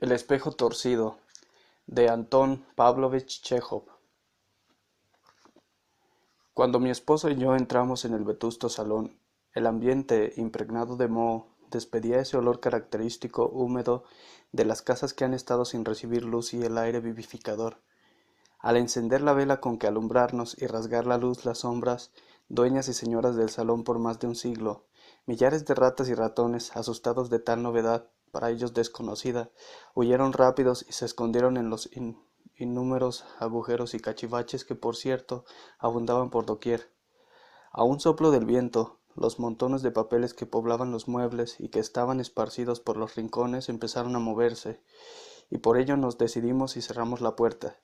El espejo torcido, de Anton Pavlovich Chejov. Cuando mi esposo y yo entramos en el vetusto salón, el ambiente, impregnado de moho, despedía ese olor característico húmedo de las casas que han estado sin recibir luz y el aire vivificador. Al encender la vela con que alumbrarnos y rasgar la luz las sombras, dueñas y señoras del salón por más de un siglo, millares de ratas y ratones, asustados de tal novedad, para ellos desconocida, huyeron rápidos y se escondieron en los innúmeros agujeros y cachivaches que, por cierto, abundaban por doquier. A un soplo del viento, los montones de papeles que poblaban los muebles y que estaban esparcidos por los rincones empezaron a moverse, y por ello nos decidimos y cerramos la puerta.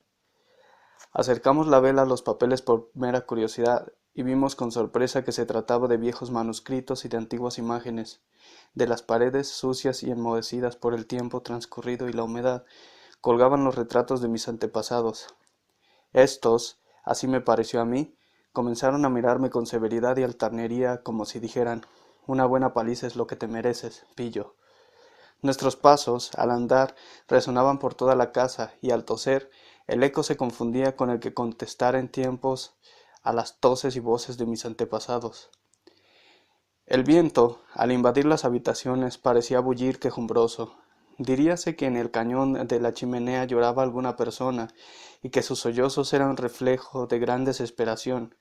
Acercamos la vela a los papeles por mera curiosidad y vimos con sorpresa que se trataba de viejos manuscritos y de antiguas imágenes. De las paredes, sucias y enmohecidas por el tiempo transcurrido y la humedad, colgaban los retratos de mis antepasados. Estos, así me pareció a mí, comenzaron a mirarme con severidad y altanería como si dijeran: «Una buena paliza es lo que te mereces, pillo». Nuestros pasos, al andar, resonaban por toda la casa, y al toser, el eco se confundía con el que contestara en tiempos a las toses y voces de mis antepasados. El viento, al invadir las habitaciones, parecía bullir quejumbroso. Diríase que en el cañón de la chimenea lloraba alguna persona, y que sus sollozos eran reflejo de gran desesperación.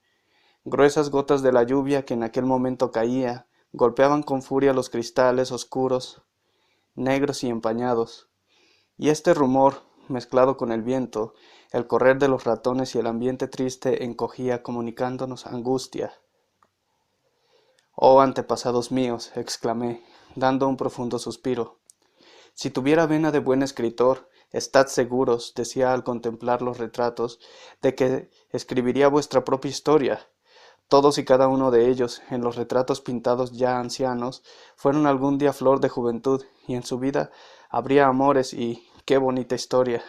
Gruesas gotas de la lluvia que en aquel momento caía, golpeaban con furia los cristales oscuros, negros y empañados, y este rumor, mezclado con el viento, el correr de los ratones y el ambiente triste encogía, comunicándonos angustia. «Oh, antepasados míos», exclamé, dando un profundo suspiro. «Si tuviera vena de buen escritor, estad seguros», decía al contemplar los retratos, «de que escribiría vuestra propia historia». Todos y cada uno de ellos, en los retratos pintados ya ancianos, fueron algún día flor de juventud, y en su vida habría amores, y ¡qué bonita historia!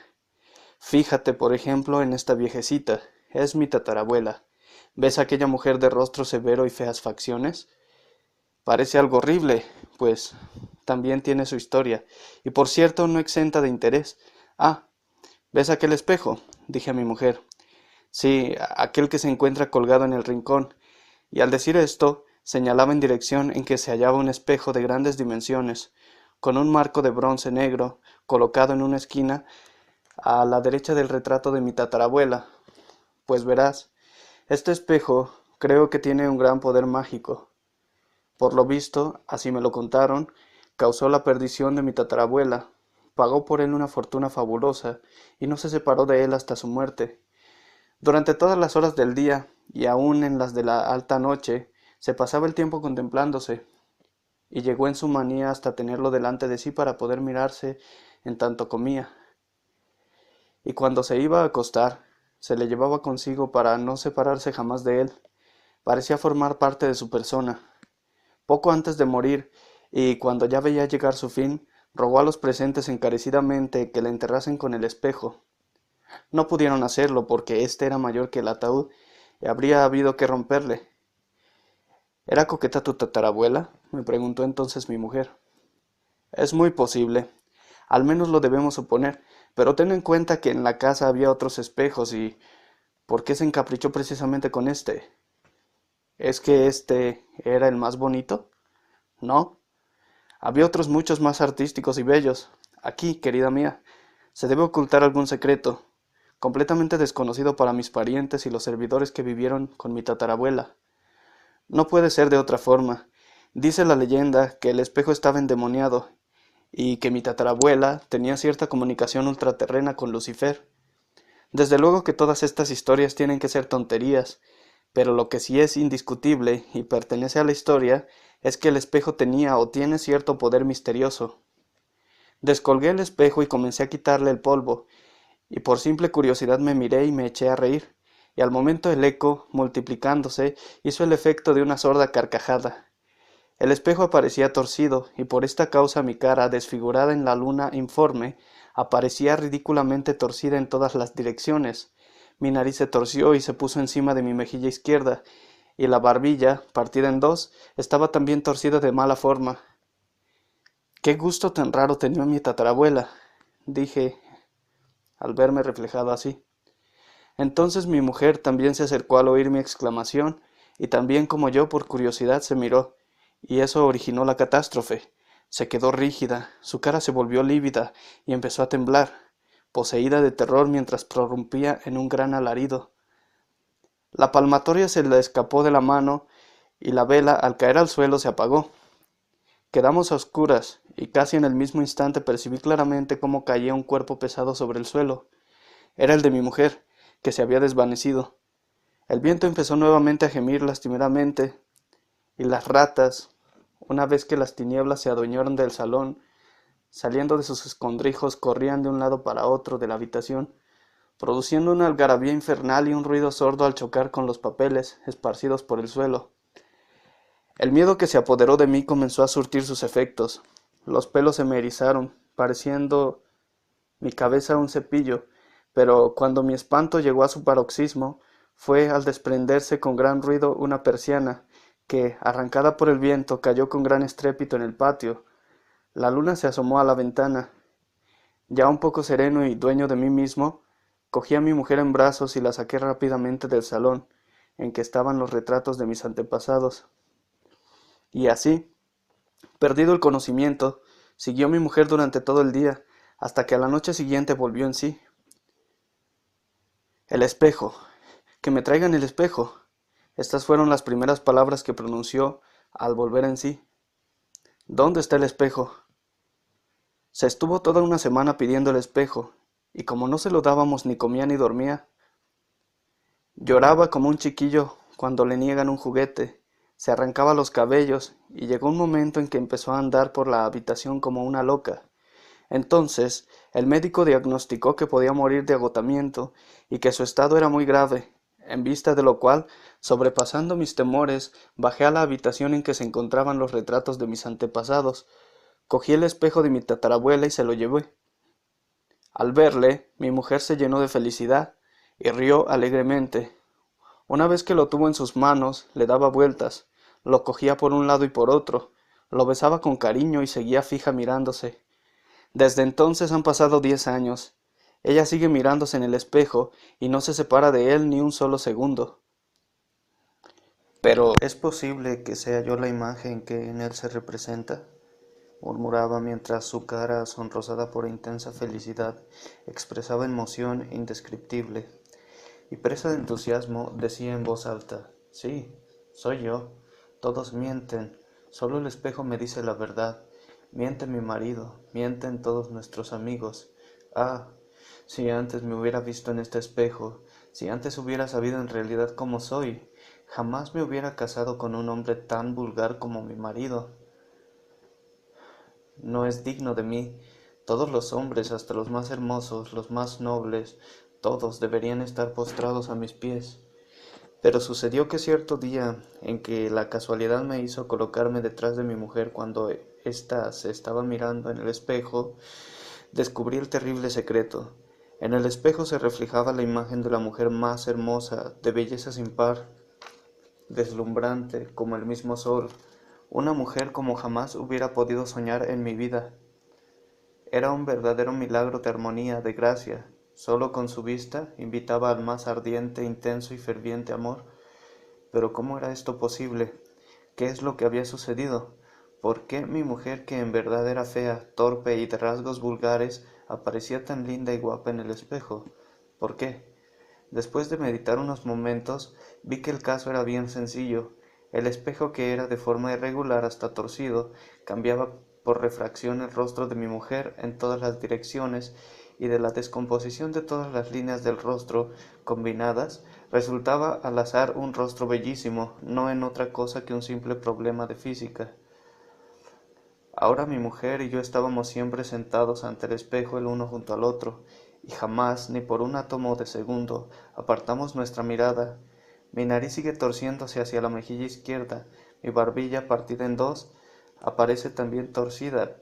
Fíjate, por ejemplo, en esta viejecita. Es mi tatarabuela. ¿Ves aquella mujer de rostro severo y feas facciones? Parece algo horrible, pues también tiene su historia, y por cierto no exenta de interés. Ah, ¿ves aquel espejo?, dije a mi mujer. Sí, aquel que se encuentra colgado en el rincón, y al decir esto, señalaba en dirección en que se hallaba un espejo de grandes dimensiones, con un marco de bronce negro, colocado en una esquina, a la derecha del retrato de mi tatarabuela. Pues verás, este espejo creo que tiene un gran poder mágico. Por lo visto, así me lo contaron, causó la perdición de mi tatarabuela, pagó por él una fortuna fabulosa, y no se separó de él hasta su muerte. Durante todas las horas del día, y aun en las de la alta noche, se pasaba el tiempo contemplándose, y llegó en su manía hasta tenerlo delante de sí para poder mirarse en tanto comía. Y cuando se iba a acostar, se le llevaba consigo para no separarse jamás de él. Parecía formar parte de su persona. Poco antes de morir, y cuando ya veía llegar su fin, rogó a los presentes encarecidamente que le enterrasen con el espejo. No pudieron hacerlo porque éste era mayor que el ataúd y habría habido que romperle. ¿Era coqueta tu tatarabuela?, me preguntó entonces mi mujer. Es muy posible, al menos lo debemos suponer, pero ten en cuenta que en la casa había otros espejos y ¿por qué se encaprichó precisamente con este? ¿Es que este era el más bonito? No, había otros muchos más artísticos y bellos. Aquí, querida mía, se debe ocultar algún secreto, completamente desconocido para mis parientes y los servidores que vivieron con mi tatarabuela. No puede ser de otra forma. Dice la leyenda que el espejo estaba endemoniado y que mi tatarabuela tenía cierta comunicación ultraterrena con Lucifer. Desde luego que todas estas historias tienen que ser tonterías, pero lo que sí es indiscutible y pertenece a la historia es que el espejo tenía o tiene cierto poder misterioso. Descolgué el espejo y comencé a quitarle el polvo, y por simple curiosidad me miré y me eché a reír, y al momento el eco, multiplicándose, hizo el efecto de una sorda carcajada. El espejo aparecía torcido, y por esta causa mi cara, desfigurada en la luna informe, aparecía ridículamente torcida en todas las direcciones. Mi nariz se torció y se puso encima de mi mejilla izquierda, y la barbilla, partida en dos, estaba también torcida de mala forma. «Qué gusto tan raro tenía mi tatarabuela», dije al verme reflejado así. Entonces mi mujer también se acercó al oír mi exclamación, y también como yo por curiosidad se miró, y eso originó la catástrofe. Se quedó rígida, su cara se volvió lívida y empezó a temblar, poseída de terror mientras prorrumpía en un gran alarido. La palmatoria se le escapó de la mano y la vela al caer al suelo se apagó. Quedamos a oscuras y casi en el mismo instante percibí claramente cómo caía un cuerpo pesado sobre el suelo. Era el de mi mujer, que se había desvanecido. El viento empezó nuevamente a gemir lastimeramente, y las ratas, una vez que las tinieblas se adueñaron del salón, saliendo de sus escondrijos, corrían de un lado para otro de la habitación, produciendo una algarabía infernal y un ruido sordo al chocar con los papeles esparcidos por el suelo. El miedo que se apoderó de mí comenzó a surtir sus efectos. Los pelos se me erizaron, pareciendo mi cabeza un cepillo, pero cuando mi espanto llegó a su paroxismo, fue al desprenderse con gran ruido una persiana, que, arrancada por el viento, cayó con gran estrépito en el patio. La luna se asomó a la ventana. Ya un poco sereno y dueño de mí mismo, cogí a mi mujer en brazos y la saqué rápidamente del salón, en que estaban los retratos de mis antepasados. Y así, perdido el conocimiento, siguió mi mujer durante todo el día, hasta que a la noche siguiente volvió en sí. El espejo. Que me traigan el espejo. Estas fueron las primeras palabras que pronunció al volver en sí. ¿Dónde está el espejo? Se estuvo toda una semana pidiendo el espejo, y como no se lo dábamos ni comía ni dormía, lloraba como un chiquillo cuando le niegan un juguete, se arrancaba los cabellos, y llegó un momento en que empezó a andar por la habitación como una loca. Entonces, el médico diagnosticó que podía morir de agotamiento y que su estado era muy grave, en vista de lo cual, sobrepasando mis temores, bajé a la habitación en que se encontraban los retratos de mis antepasados, cogí el espejo de mi tatarabuela y se lo llevé. Al verle, mi mujer se llenó de felicidad y rió alegremente. Una vez que lo tuvo en sus manos, le daba vueltas, lo cogía por un lado y por otro, lo besaba con cariño y seguía fija mirándose. Desde entonces han pasado 10 años. Ella sigue mirándose en el espejo y no se separa de él ni un solo segundo. Pero ¿es posible que sea yo la imagen que en él se representa?, murmuraba mientras su cara, sonrosada por intensa felicidad, expresaba emoción indescriptible, y presa de entusiasmo decía en voz alta: sí, soy yo. Todos mienten, solo el espejo me dice la verdad. Miente mi marido, mienten todos nuestros amigos. Ah, si antes me hubiera visto en este espejo, si antes hubiera sabido en realidad cómo soy, jamás me hubiera casado con un hombre tan vulgar como mi marido. No es digno de mí. Todos los hombres, hasta los más hermosos, los más nobles, todos deberían estar postrados a mis pies. Pero sucedió que cierto día, en que la casualidad me hizo colocarme detrás de mi mujer cuando ésta se estaba mirando en el espejo, descubrí el terrible secreto. En el espejo se reflejaba la imagen de la mujer más hermosa, de belleza sin par, deslumbrante como el mismo sol, una mujer como jamás hubiera podido soñar en mi vida. Era un verdadero milagro de armonía, de gracia. Solo con su vista invitaba al más ardiente, intenso y ferviente amor. Pero ¿cómo era esto posible? ¿Qué es lo que había sucedido? ¿Por qué mi mujer, que en verdad era fea, torpe y de rasgos vulgares, aparecía tan linda y guapa en el espejo? ¿Por qué? Después de meditar unos momentos, vi que el caso era bien sencillo. El espejo, que era de forma irregular hasta torcido, cambiaba por refracción el rostro de mi mujer en todas las direcciones, y de la descomposición de todas las líneas del rostro combinadas, resultaba al azar un rostro bellísimo, no en otra cosa que un simple problema de física. Ahora mi mujer y yo estábamos siempre sentados ante el espejo el uno junto al otro, y jamás, ni por un átomo de segundo, apartamos nuestra mirada. Mi nariz sigue torciéndose hacia la mejilla izquierda, mi barbilla, partida en dos, aparece también torcida,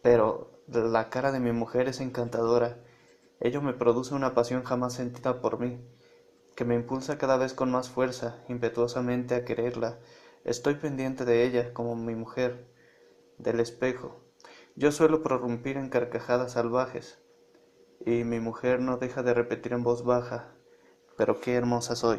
pero la cara de mi mujer es encantadora. Ello me produce una pasión jamás sentida por mí, que me impulsa cada vez con más fuerza, impetuosamente a quererla. Estoy pendiente de ella, como mi mujer, del espejo. Yo suelo prorrumpir en carcajadas salvajes, y mi mujer no deja de repetir en voz baja: pero qué hermosa soy.